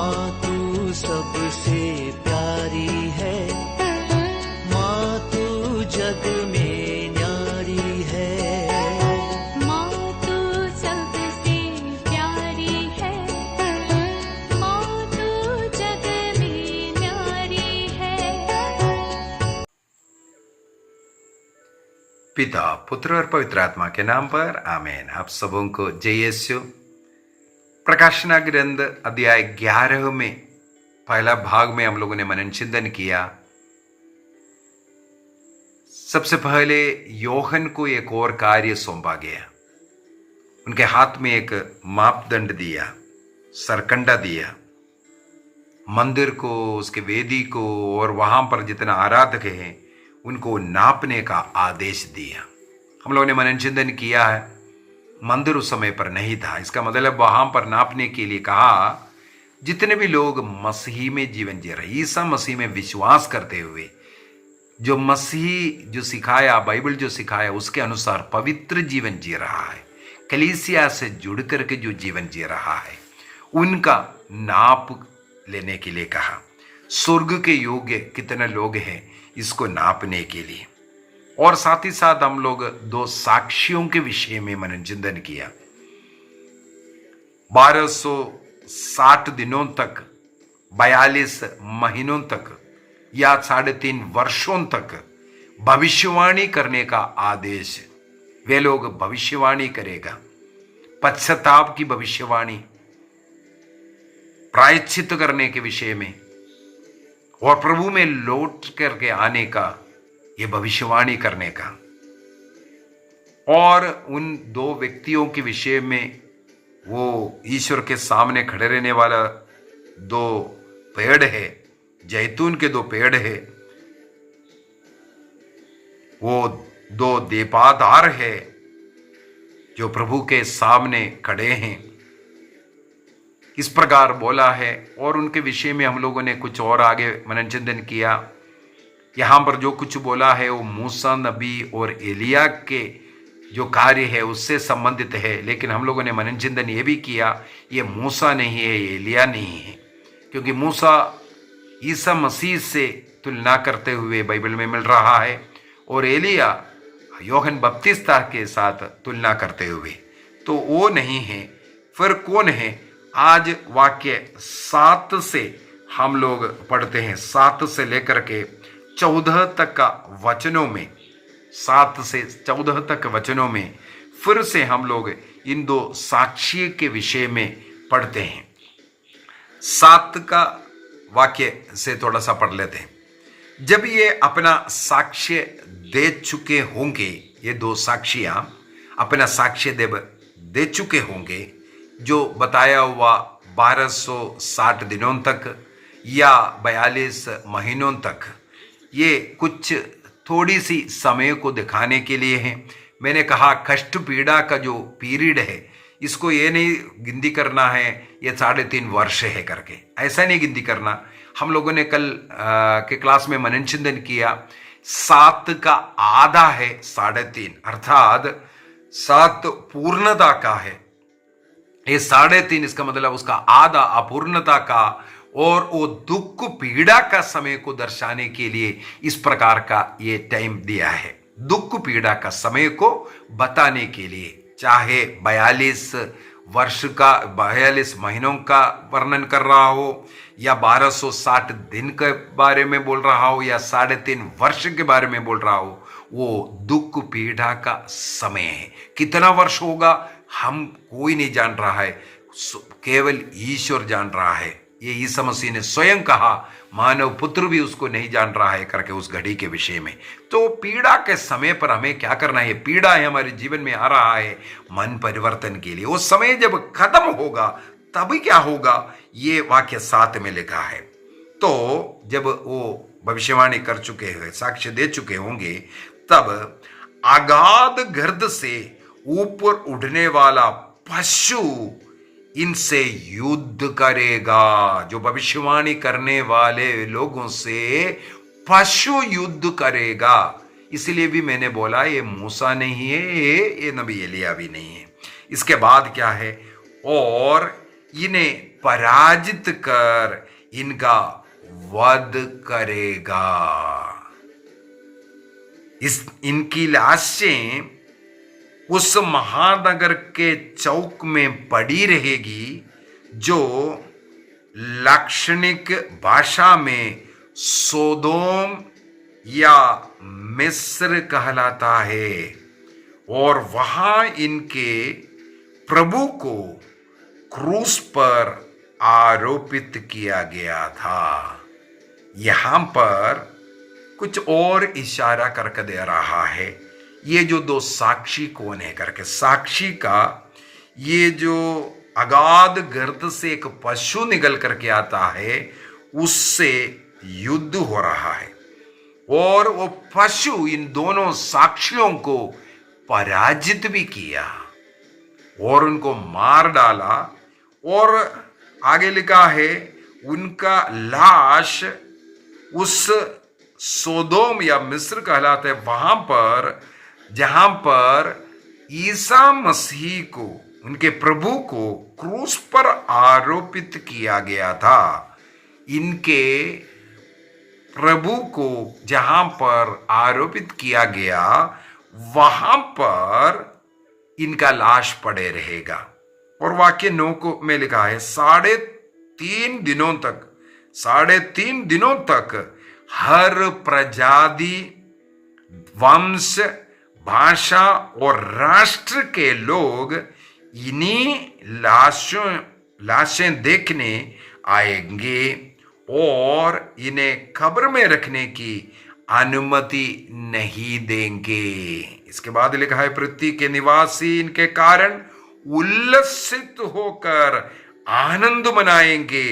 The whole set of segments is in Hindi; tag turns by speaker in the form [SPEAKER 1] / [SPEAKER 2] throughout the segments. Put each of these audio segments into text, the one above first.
[SPEAKER 1] माँ तू सबसे प्यारी है, माँ तू जग में न्यारी है।
[SPEAKER 2] माँ तू सबसे प्यारी है, माँ तू जग में न्यारी है।
[SPEAKER 3] पिता, पुत्र और पवित्र आत्मा के नाम पर आमीन। आप सबों को जय यीशु। प्रकाशना ग्रंथ अध्याय 11 में पहला भाग में हम लोगों ने मनन चिंतन किया। सबसे पहले योहन को एक और कार्य सौंपा गया। उनके हाथ में एक मापदंड दिया, सरकंडा दिया, मंदिर को, उसके वेदी को और वहां पर जितना आराधक हैं उनको नापने का आदेश दिया। हम लोगों ने मनन चिंतन किया है, मंदिर उस समय पर नहीं था। इसका मतलब वहां पर नापने के लिए कहा जितने भी लोग मसीह में जीवन जी रहे, ईसा मसीह में विश्वास करते हुए, जो मसीह जो सिखाया, बाइबल जो सिखाया उसके अनुसार पवित्र जीवन जी रहा है, कलीसिया से जुड़ करके जो जीवन जी रहा है, उनका नाप लेने के लिए कहा। स्वर्ग के योग्य कितने लोग हैं इसको नापने के लिए। और साथ ही साथ हम लोग 2 साक्षियों के विषय में मनन चिंतन किया। 1260 दिनों तक, 42 महीनों तक या 3.5 वर्षों तक भविष्यवाणी करने का आदेश। वे लोग भविष्यवाणी करेगा, पश्चाताप की भविष्यवाणी, प्रायश्चित करने के विषय में और प्रभु में लौट करके आने का, ये भविष्यवाणी करने का। और उन 2 व्यक्तियों के विषय में, वो ईश्वर के सामने खड़े रहने वाला 2 पेड़ है, जैतून के 2 पेड़ है, वो 2 देवदार है जो प्रभु के सामने खड़े हैं, इस प्रकार बोला है। और उनके विषय में हम लोगों ने कुछ और आगे मनन चिंतन किया। यहाँ पर जो कुछ बोला है वो मूसा नबी और एलिया के जो कार्य है उससे संबंधित है। लेकिन हम लोगों ने मनन चिंतन ये भी किया, ये मूसा नहीं है, ये एलिया नहीं है, क्योंकि मूसा ईसा मसीह से तुलना करते हुए बाइबल में मिल रहा है और एलिया यूहन्ना बपतिस्ता के साथ तुलना करते हुए, तो वो नहीं है। फिर कौन है? आज वाक्य 7 से हम लोग पढ़ते हैं, 7 से लेकर के 14 तक का वचनों में, 7 से 14 तक वचनों में फिर से हम लोग इन 2 साक्षी के विषय में पढ़ते हैं। 7 का वाक्य से थोड़ा सा पढ़ लेते हैं। जब ये अपना साक्ष्य दे चुके होंगे, ये 2 साक्षियां अपना साक्ष्य दे चुके होंगे, जो बताया हुआ 1260 दिनों तक या 42 महीनों तक, ये कुछ थोड़ी सी समय को दिखाने के लिए है। मैंने कहा कष्ट पीड़ा का जो पीरियड है, इसको ये नहीं गिनती करना है ये 3.5 वर्ष है करके, ऐसा नहीं गिनती करना। हम लोगों ने कल के क्लास में मनन चिंतन किया, 7 का आधा है 3.5, अर्थात 7 पूर्णता का है, ये 3.5 इसका मतलब उसका आधा अपूर्णता का, और वो दुख पीड़ा का समय को दर्शाने के लिए इस प्रकार का ये टाइम दिया है। दुख पीड़ा का समय को बताने के लिए, चाहे 42 वर्ष का, 42 महीनों का वर्णन कर रहा हो, या 1260 दिन के बारे में बोल रहा हो, या 3.5 वर्ष के बारे में बोल रहा हो, वो दुख पीड़ा का समय है। कितना वर्ष होगा हम कोई नहीं जान रहा है, केवल ईश्वर जान रहा है। ये ईसा मसीह ने स्वयं कहा, मानव पुत्र भी उसको नहीं जान रहा है करके उस घड़ी के विषय में। तो पीड़ा के समय पर हमें क्या करना है? पीड़ा है हमारे जीवन में आ रहा है मन परिवर्तन के लिए, वो समय जब खत्म होगा तभी क्या होगा, ये वाक्य 7 में लिखा है। तो जब वो भविष्यवाणी कर चुके हैं, साक्ष्य दे चुके होंगे, तब अगाध गर्द से ऊपर उड़ने वाला पशु इनसे युद्ध करेगा। जो भविष्यवाणी करने वाले लोगों से पशु युद्ध करेगा। इसलिए भी मैंने बोला ये मूसा नहीं है, ये नबी एलिया भी नहीं है। इसके बाद क्या है? और इन्हें पराजित कर इनका वध करेगा। इनकी लाशें उस महानगर के चौक में पड़ी रहेगी जो लाक्षणिक भाषा में सोदोम या मिस्र कहलाता है, और वहां इनके प्रभु को क्रूस पर आरोपित किया गया था। यहां पर कुछ और इशारा करके दे रहा है, ये जो दो साक्षी कौन है करके। साक्षी का ये जो अगाध गर्त से एक पशु निकल करके आता है, उससे युद्ध हो रहा है, और वो पशु इन दोनों साक्षियों को पराजित भी किया और उनको मार डाला। और आगे लिखा है उनका लाश उस सोदोम या मिस्र कहलाते वहां पर जहां पर ईसा मसीह को, उनके प्रभु को क्रूस पर आरोपित किया गया था। इनके प्रभु को जहां पर आरोपित किया गया वहां पर इनका लाश पड़े रहेगा। और वाक्य 9 को में लिखा है 3.5 दिनों तक हर प्रजाति, वंश, भाषा और राष्ट्र के लोग इन्हीं लाशें देखने आएंगे और इन्हें कब्र में रखने की अनुमति नहीं देंगे। इसके बाद लिखा है पृथ्वी के निवासी इनके कारण उल्लसित होकर आनंद मनाएंगे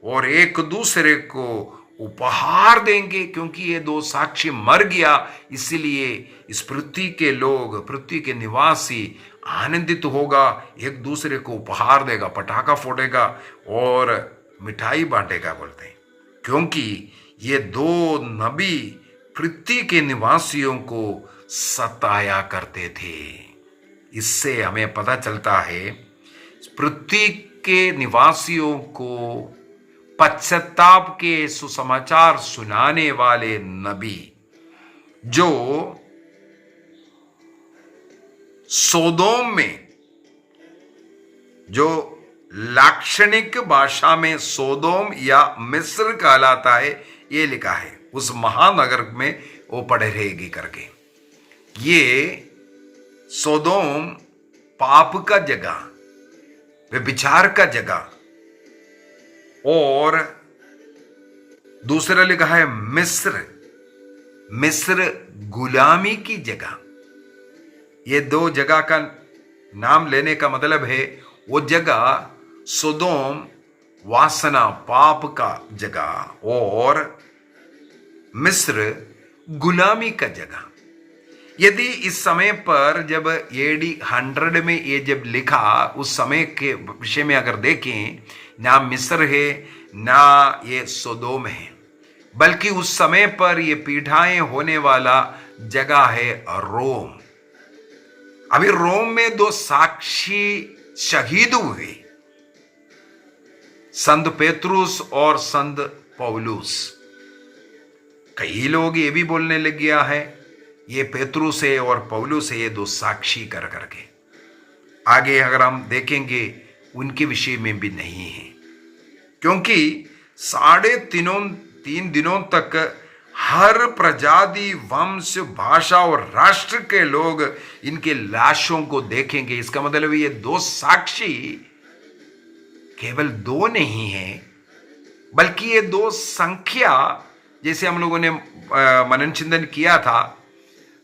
[SPEAKER 3] और एक दूसरे को उपहार देंगे, क्योंकि ये दो साक्षी मर गया, इसलिए इस पृथ्वी के लोग, पृथ्वी के निवासी आनंदित होगा, एक दूसरे को उपहार देगा, पटाखा फोड़ेगा और मिठाई बांटेगा बोलते हैं, क्योंकि ये दो नबी पृथ्वी के निवासियों को सताया करते थे। इससे हमें पता चलता है पृथ्वी के निवासियों को पश्चाताप के सुसमाचार सुनाने वाले नबी जो सोदोम में, जो लाक्षणिक भाषा में सोदोम या मिस्र कहलाता है, ये लिखा है उस महानगर में वो पड़े रहेगी करके। ये सोदोम पाप का जगह, व्यभिचार का जगह, और दूसरा लिखा है मिस्र गुलामी की जगह। ये दो जगह का नाम लेने का मतलब है वो जगह सोदोम वासना पाप का जगह और मिस्र गुलामी का जगह। यदि इस समय पर जब AD 100 में ये जब लिखा, उस समय के विषय में अगर देखें, ना मिस्र है ना ये सोदोम है, बल्कि उस समय पर ये पीढ़ाएं होने वाला जगह है रोम। अभी रोम में दो साक्षी शहीद हुए, संत पेत्रुस और संत पौलुस। कई लोग ये भी बोलने लग गया है ये पेत्रुस है और पौलुस है, ये दो साक्षी कर करके। आगे अगर हम देखेंगे उनके विषय में भी नहीं है, क्योंकि 3.5 दिनों तक हर प्रजाति, वंश, भाषा और राष्ट्र के लोग इनके लाशों को देखेंगे। इसका मतलब ये दो साक्षी केवल दो नहीं है, बल्कि ये दो संख्या, जैसे हम लोगों ने मनन चिंतन किया था,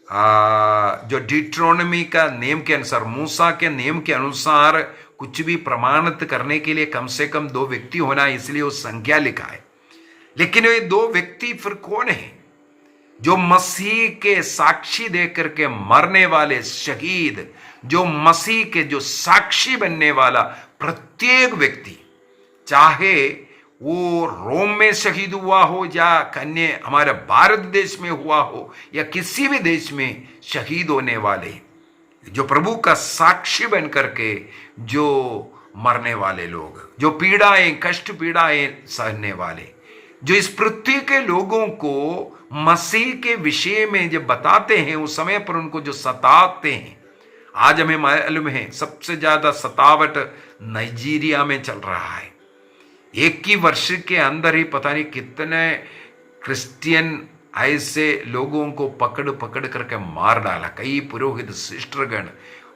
[SPEAKER 3] जो डिट्रोनमी का नियम के अनुसार, मूसा के नियम के अनुसार कुछ भी प्रमाणित करने के लिए कम से कम 2 व्यक्ति होना है, इसलिए वो संख्या लिखा है। लेकिन ये 2 व्यक्ति फिर कौन है? जो मसीह के साक्षी देख करके मरने वाले शहीद, जो मसीह के जो साक्षी बनने वाला प्रत्येक व्यक्ति, चाहे वो रोम में शहीद हुआ हो या कन्या हमारे भारत देश में हुआ हो या किसी भी देश में शहीद होने वाले, जो प्रभु का साक्षी बन करके जो मरने वाले लोग, जो पीड़ाएं, कष्ट पीड़ाएं सहने वाले, जो इस पृथ्वी के लोगों को मसीह के विषय में जब बताते हैं उस समय पर उनको जो सताते हैं। आज हमें मालूम है सबसे ज्यादा सतावट नाइजीरिया में चल रहा है। एक ही वर्ष के अंदर ही पता नहीं कितने क्रिश्चियन ऐसे लोगों को पकड़ पकड़ करके मार डाला। कई पुरोहित सिस्टरगण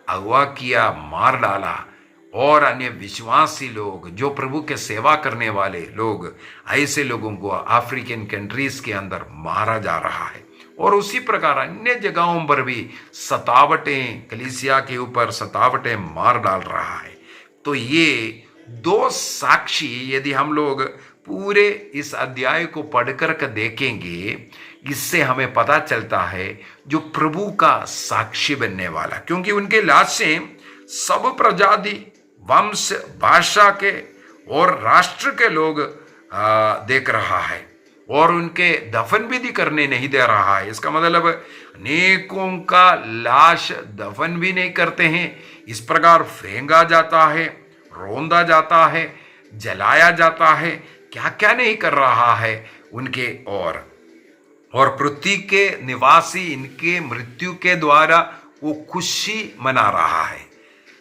[SPEAKER 3] अगवा किया, मार डाला, और अन्य विश्वासी लोग जो प्रभु के सेवा करने वाले लोग, ऐसे लोगों को अफ्रीकन कंट्रीज के अंदर मारा जा रहा है। और उसी प्रकार अन्य जगहों पर भी सतावटें, कलीसिया के ऊपर सतावटें मार डाल रहा है। तो ये दो साक्षी यदि हम लोग पूरे इस अध्याय को पढ़कर के देखेंगे, इससे हमें पता चलता है जो प्रभु का साक्षी बनने वाला, क्योंकि उनके लाशें सब प्रजाति, वंश, भाषा के और राष्ट्र के लोग देख रहा है, और उनके दफन विधि करने नहीं दे रहा है। इसका मतलब अनेकों का लाश दफन भी नहीं करते हैं, इस प्रकार फेंका जाता है, रौंदा जाता है, जलाया जाता है, क्या क्या नहीं कर रहा है उनके। और पृथ्वी के निवासी इनके मृत्यु के द्वारा वो खुशी मना रहा है।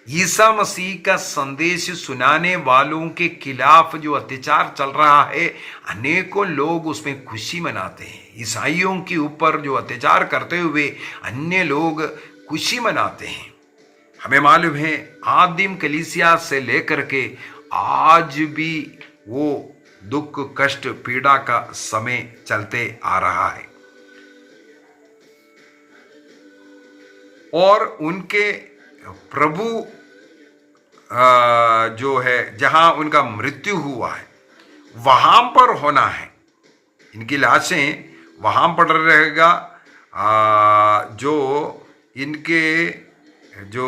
[SPEAKER 3] ईसा मसीह का संदेश सुनाने वालों के खिलाफ जो अत्याचार चल रहा है, अनेकों लोग उसमें खुशी मनाते हैं। ईसाइयों के ऊपर जो अत्याचार करते हुए अन्य लोग खुशी मनाते हैं। हमें मालूम है आदिम कलीसिया से लेकर के आज भी वो दुख, कष्ट, पीड़ा का समय चलते आ रहा है, और उनके प्रभु जो है जहां उनका मृत्यु हुआ है वहां पर होना है। इनकी लाशें वहां पर रहेगा जो इनके जो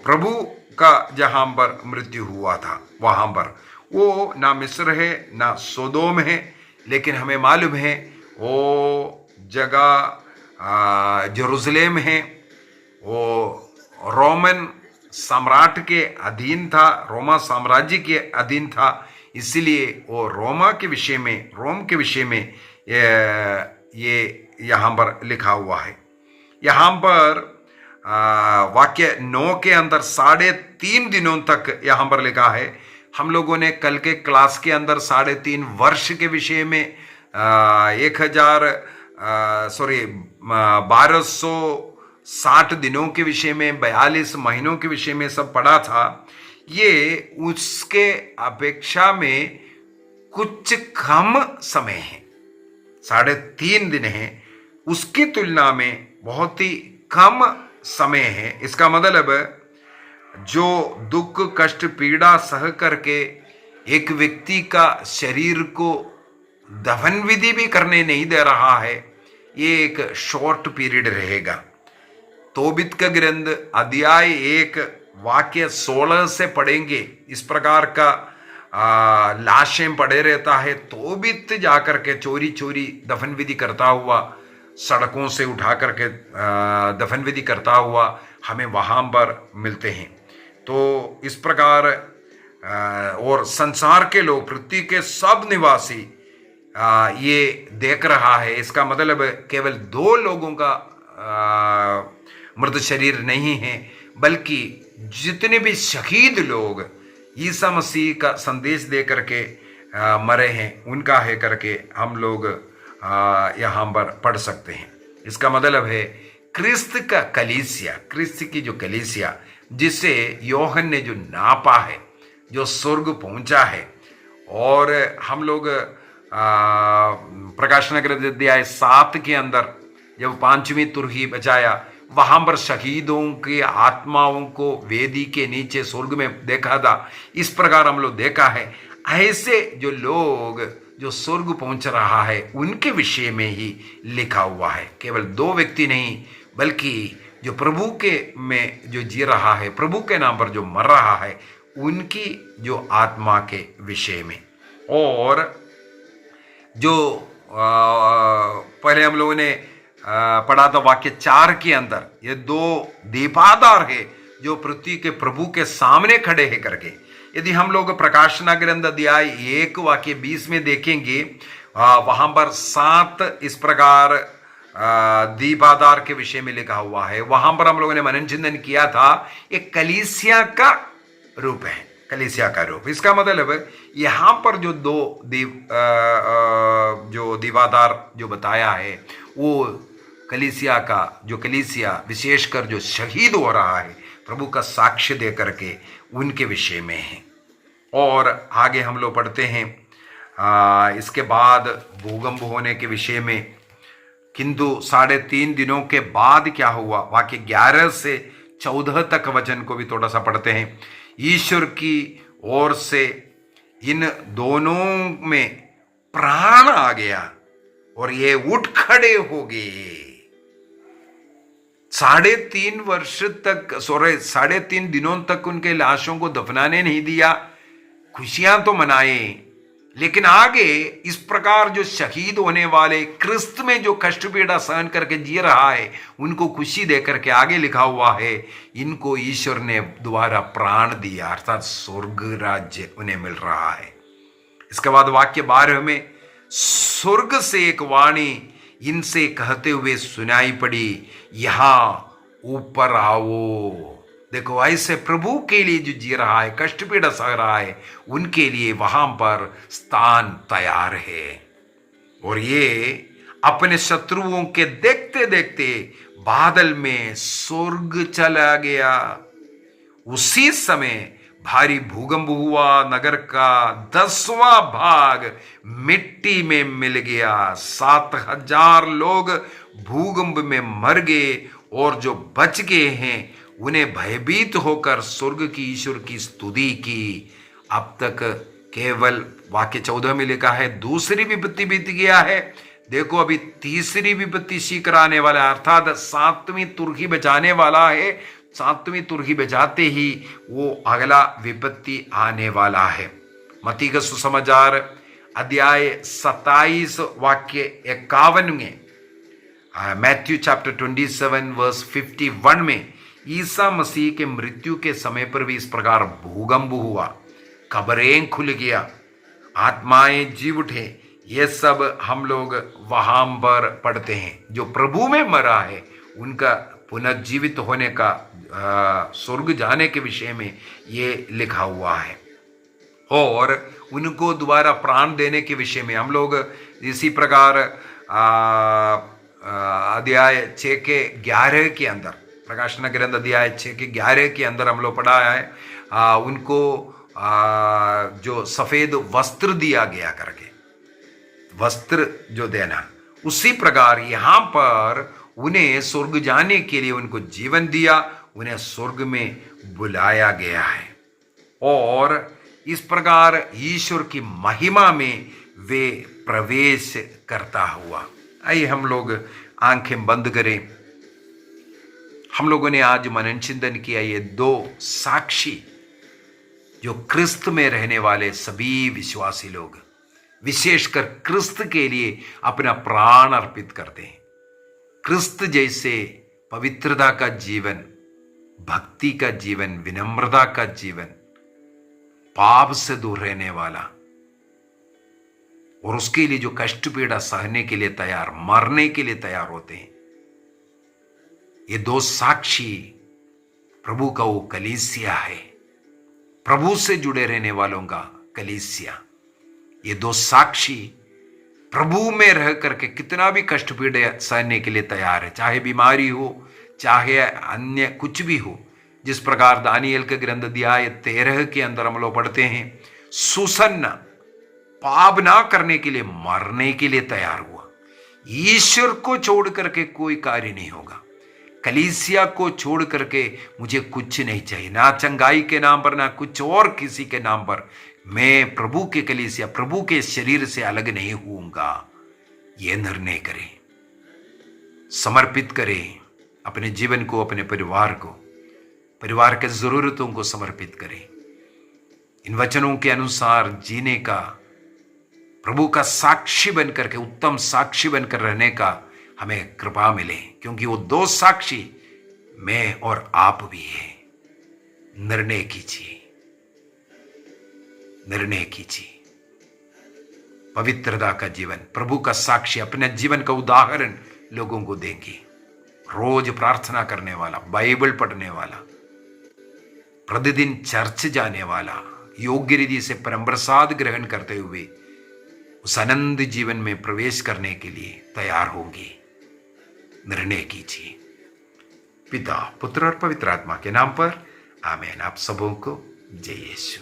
[SPEAKER 3] प्रभु का जहां पर मृत्यु हुआ था वहां पर। वो ना मिस्र है ना सोदोम है, लेकिन हमें मालूम है वो जगह यरूशलेम है। वो रोमन सम्राट के अधीन था, रोमा साम्राज्य के अधीन था, इसलिए वो रोमा के विषय में, रोम के विषय में ये यहाँ पर लिखा हुआ है। यहाँ पर वाक्य 9 के अंदर 3.5 दिनों तक यहाँ पर लिखा है। हम लोगों ने कल के क्लास के अंदर 3.5 वर्ष के विषय में 1260 दिनों के विषय में, 42 महीनों के विषय में सब पढ़ा था। ये उसके अपेक्षा में कुछ कम समय है, 3.5 दिन है, उसकी तुलना में बहुत ही कम समय है। इसका मतलब जो दुख, कष्ट, पीड़ा सह करके एक व्यक्ति का शरीर को दफन विधि भी करने नहीं दे रहा है, ये एक शॉर्ट पीरियड रहेगा। तोबित का ग्रंथ अध्याय 1 वाक्य 16 से पढ़ेंगे, इस प्रकार का लाशें पड़े रहता है। तोबित जाकर के चोरी चोरी दफन विधि करता हुआ, सड़कों से उठा करके दफन विधि करता हुआ हमें वहां पर मिलते हैं। तो इस प्रकार और संसार के लोग, पृथ्वी के सब निवासी ये देख रहा है। इसका मतलब केवल 2 लोगों का मृत शरीर नहीं है, बल्कि जितने भी शहीद लोग ईसा मसीह का संदेश दे करके मरे हैं उनका है करके हम लोग यहाँ पर पढ़ सकते हैं। इसका मतलब है क्रिस्त का कलीसिया, क्रिस्त की जो कलीसिया जिसे योहन ने जो नापा है, जो स्वर्ग पहुंचा है, और हम लोग प्रकाशन ग्रंथ अध्याय 7 के अंदर जब 5वीं तुरही बजाया, वहां पर शहीदों की आत्माओं को वेदी के नीचे स्वर्ग में देखा था। इस प्रकार हम लोग देखा है ऐसे जो लोग जो स्वर्ग पहुंच रहा है उनके विषय में ही लिखा हुआ है। केवल 2 व्यक्ति नहीं, बल्कि जो प्रभु के में जो जी रहा है, प्रभु के नाम पर जो मर रहा है, उनकी जो आत्मा के विषय में। और जो पहले हम लोगों ने पढ़ा था वाक्य 4 के अंदर, ये 2 दीपादार है जो पृथ्वी के प्रभु के सामने खड़े हैं करके। यदि हम लोग प्रकाशना ग्रंथ अध्याय 1 वाक्य 20 में देखेंगे, वहां पर 7 इस प्रकार दीपाधार के विषय में लिखा हुआ है। वहां पर हम लोगों ने मनन चिंतन किया था, एक कलीसिया का रूप है, कलीसिया का रूप। इसका मतलब यहां पर जो जो दीवादार जो बताया है वो कलीसिया का, जो कलीसिया विशेषकर जो शहीद हो रहा है प्रभु का साक्ष्य दे करके, उनके विषय में है। और आगे हम लोग पढ़ते हैं इसके बाद भूकंप होने के विषय में, किंतु 3.5 दिनों के बाद क्या हुआ, वाक्य 11 से 14 तक वचन को भी थोड़ा सा पढ़ते हैं। ईश्वर की ओर से इन दोनों में प्राण आ गया और ये उठ खड़े हो गए। 3.5 दिनों तक उनके लाशों को दफनाने नहीं दिया। खुशियां तो मनाए, लेकिन आगे इस प्रकार जो शहीद होने वाले, क्रिस्त में जो कष्ट पीड़ा सहन करके जी रहा है, उनको खुशी दे करके आगे लिखा हुआ है, इनको ईश्वर ने दोबारा प्राण दिया, अर्थात स्वर्ग राज्य उन्हें मिल रहा है। इसके बाद वाक्य 12 में, स्वर्ग से एक वाणी इनसे कहते हुए सुनाई पड़ी, यहां ऊपर आओ। देखो, ऐसे प्रभु के लिए जो जी रहा है, कष्ट पीड़ा सह रहा है, उनके लिए वहां पर स्थान तैयार है। और ये अपने शत्रुओं के देखते देखते बादल में स्वर्ग चला गया। उसी समय भारी भूकंप हुआ, नगर का 10वां भाग मिट्टी में मिल गया। 7,000 लोग भूकंप में मर गए, और जो बच गए हैं उन्हें भयभीत होकर स्वर्ग की ईश्वर की स्तुति की। अब तक केवल वाक्य 14 में लिखा है दूसरी विपत्ति बीत गया है। देखो, अभी तीसरी विपत्ति शीघ्र आने वाला है, अर्थात 7वीं तुर्की बजाने वाला है। 7वीं तुर्की बजाते ही वो अगला विपत्ति आने वाला है। मत्ती का सुसमाचार अध्याय 27 वाक्य 51 में, मैथ्यू चैप्टर 27 वर्स 51 में, ईसा मसीह के मृत्यु के समय पर भी इस प्रकार भूकंप हुआ, कब्रें खुल गया, आत्माएं जी उठे। ये सब हम लोग वहां पर पढ़ते हैं। जो प्रभु में मरा है उनका पुनर्जीवित होने का, स्वर्ग जाने के विषय में ये लिखा हुआ है। और उनको दोबारा प्राण देने के विषय में हम लोग इसी प्रकार अध्याय 6 के 11 के अंदर, प्रकाशन ग्रंथ अध्याय 6 के 11 के अंदर हम लोग पढ़ा है, उनको जो सफेद वस्त्र दिया गया करके, वस्त्र जो देना, उसी प्रकार यहाँ पर उन्हें स्वर्ग जाने के लिए उनको जीवन दिया, उन्हें स्वर्ग में बुलाया गया है। और इस प्रकार ईश्वर की महिमा में वे प्रवेश करता हुआ। आइए हम लोग आंखें बंद करें। हम लोगों ने आज मनन चिंतन किया ये 2 साक्षी, जो क्रिस्त में रहने वाले सभी विश्वासी लोग, विशेषकर क्रिस्त के लिए अपना प्राण अर्पित करते हैं। क्रिस्त जैसे पवित्रता का जीवन, भक्ति का जीवन, विनम्रता का जीवन, पाप से दूर रहने वाला, और उसके लिए जो कष्ट पीड़ा सहने के लिए तैयार, मरने के लिए तैयार होते हैं। ये 2 साक्षी प्रभु का वो कलीसिया है, प्रभु से जुड़े रहने वालों का कलीसिया। ये 2 साक्षी प्रभु में रह करके कितना भी कष्ट पीड़ा सहने के लिए तैयार है, चाहे बीमारी हो, चाहे अन्य कुछ भी हो। जिस प्रकार दानियल के ग्रंथ अध्याय 13 के अंदर हम लोग पढ़ते हैं, सुसन्न पाप ना करने के लिए मरने के लिए तैयार हुआ। ईश्वर को छोड़ करके कोई कार्य नहीं होगा, कलीसिया को छोड़ करके मुझे कुछ नहीं चाहिए, ना चंगाई के नाम पर, ना कुछ और किसी के नाम पर। मैं प्रभु के कलीसिया, प्रभु के शरीर से अलग नहीं होऊंगा। यह निर्णय करें, समर्पित करें अपने जीवन को, अपने परिवार को, परिवार के जरूरतों को समर्पित करें। इन वचनों के अनुसार जीने का, प्रभु का साक्षी बनकर के, उत्तम साक्षी बनकर रहने का हमें कृपा मिले, क्योंकि वो 2 साक्षी मैं और आप भी हैं। निर्णय कीजिए, निर्णय कीजिए। पवित्रता का जीवन, प्रभु का साक्षी, अपने जीवन का उदाहरण लोगों को देंगे। रोज प्रार्थना करने वाला, बाइबल पढ़ने वाला, प्रतिदिन चर्च जाने वाला, योग्य रीति से परम प्रसाद ग्रहण करते हुए उस आनंद जीवन में प्रवेश करने के लिए तैयार होंगे। निर्णय कीजिए। पिता, पुत्र और पवित्र आत्मा के नाम पर आमीन। आप सबों को जय यीशु।